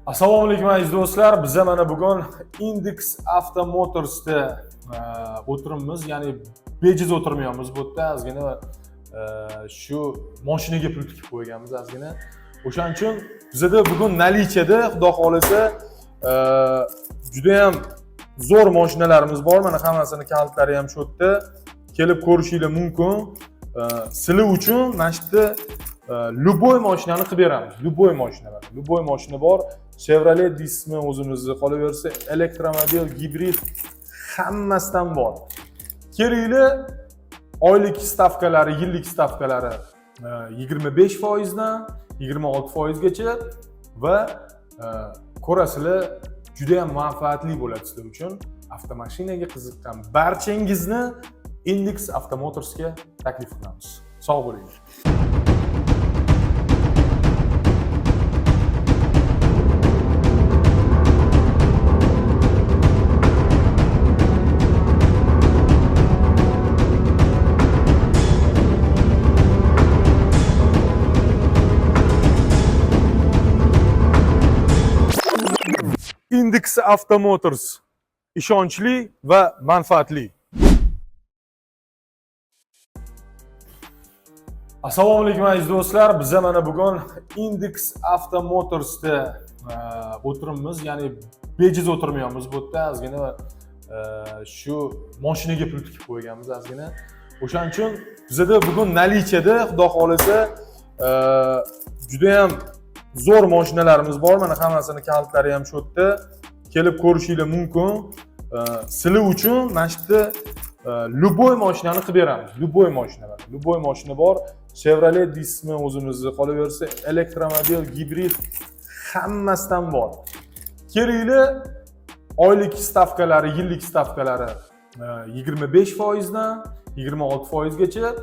Assalomu alaykum aziz do'stlar. Biz mana bugun Index Auto Motors'da o'tiribmiz, ya'ni bejiz o'tirmayapmiz bu yerda. Ozgina shu mashinaga pul tikib qo'yganmiz ozgina. O'shaning uchun bizda bugun nalichada, xudo xolasa, juda ham zo'r mashinalarimiz bor. Mana hammasini kalitlari ham shu yerda. Kelib ko'rishingiz mumkin. Sizlar uchun mana shu yerda любой mashinani qilib beramiz. Любой mashina bor. Chevrolet deysizmi o'zimizni, qolaversa elektromobil, gibrid hammasidan bor. Kelinglar, oylik stavkalari, yillik stavkalari 25% dan 26% gacha va ko'rasizlar, juda ham manfaatli bo'ladi sizlar uchun. Avtomashinaga qiziqqan barchangizni Index Auto Motors'ga taklif qilamiz. Sog' bo'ling. Index Auto Motors ishonchli va manfaatli. Assalomu alaykum aziz do'stlar. Biz mana bugun Index Auto Motors'da o'tiribmiz, ya'ni bejiz o'tirmayapmiz bu yerda. Ozgina shu mashinaga pul tikib qo'yganmiz ozgina. O'shaning uchun bizda bugun nalichada, xudo xolasa, juda ham zo'r mashinalarimiz bor. Mana hammasini kalitlari ham shu yerda. Kelib ko'rishingiz mumkin. Sizlar uchun mana shu yerda любой mashinani qilib beramiz. Любой mashina bor. Chevrolet deysizmi o'zimizni, qolaversa elektromobil, gibrid hammasidan bor. Kelinglar, oylik stavkalari, yillik stavkalari 25% dan 26% gacha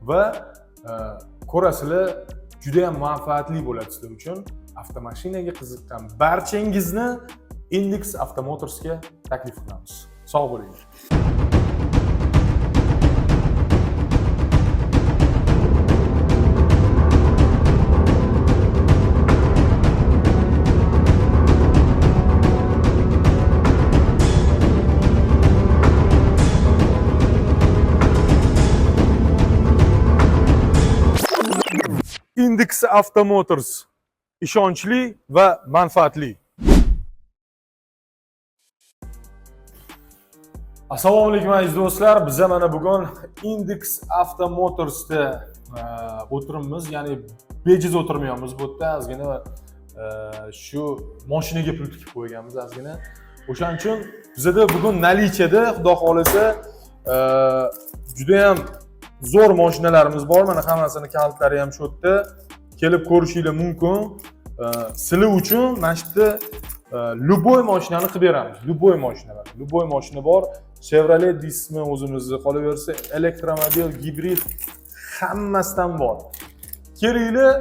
va ko'rasizlar, juda ham manfaatli bo'ladi sizlar uchun. Avtomashinaga qiziqqan barchangizni Index Auto Motors'ga taklif qilamiz. Sog' bo'ling. Index Auto Motors ishonchli va manfaatli. Assalomu alaykum aziz do'stlar. Biz mana bugun Index Auto Motors'da o'tiribmiz, ya'ni bejiz o'tirmayapmiz bu yerda. Ozgina shu mashinaga pul tikib qo'yganmiz ozgina. O'shaning uchun bizda bugun nalichada, xudo xolasa, juda ham zo'r mashinalarimiz bor. Mana hammasini kalitlari ham shu yerda. Kelib ko'rishingiz mumkin. Sizlar uchun mana shu yerda любой mashinani qilib beramiz. Любой mashina bor. Chevrolet deysizmi o'zimizni, qolaversa elektromobil, gibrid hammasidan bor. Kelinglar,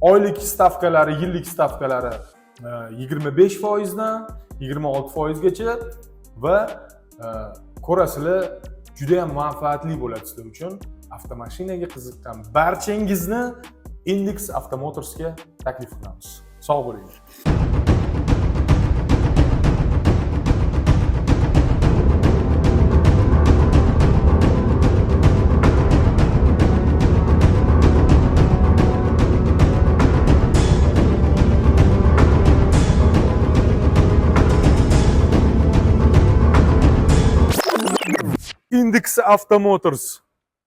oylik stavkalari, yillik stavkalari 25% dan 26% gacha va ko'rasizlar, juda ham manfaatli bo'ladi sizlar uchun. Avtomashinaga qiziqqan barchangizni Index Auto Motors'ga taklif qilamiz. Sog' bo'ling. Index Auto Motors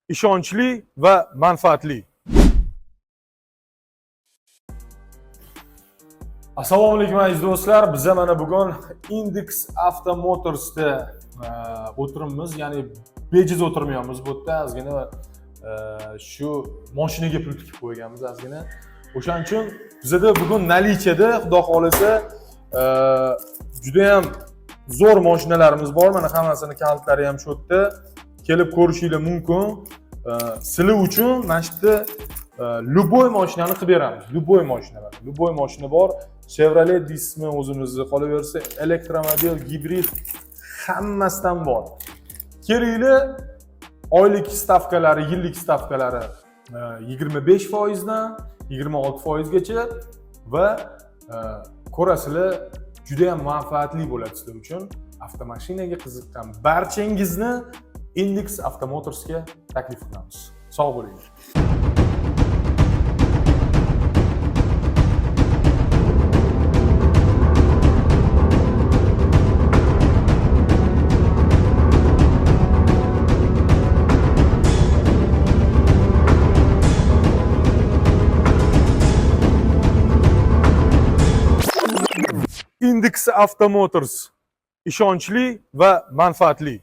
ishonchli va manfaatli. Assalomu alaykum aziz do'stlar. Biz mana bugun Index Auto Motors'da o'tiribmiz, ya'ni bejiz o'tirmayapmiz bu yerda. Ozgina shu mashinaga pul tikib qo'yganmiz ozgina. O'shaning uchun bizda bugun nalichada, xudo xolasa, juda ham zo'r mashinalarimiz bor. Mana hammasini kalitlari ham shu yerda. Kelib ko'rishingiz mumkin. Sizlar uchun mana shu yerda любой mashinani qilib beramiz. Любой mashina bor. Chevrolet deysizmi o'zimizni, qolaversa elektromobil, gibrid hammasidan bor. Kelinglar, oylik stavkalari, yillik stavkalari 25% dan 26% gacha va ko'rasizlar, juda ham manfaatli bo'ladi sizlar uchun. Avtomashinaga qiziqqan barchangizni Index Automotors'ga taklif qilamiz. Sog' bo'ling. Index Automotors ishonchli va manfaatli.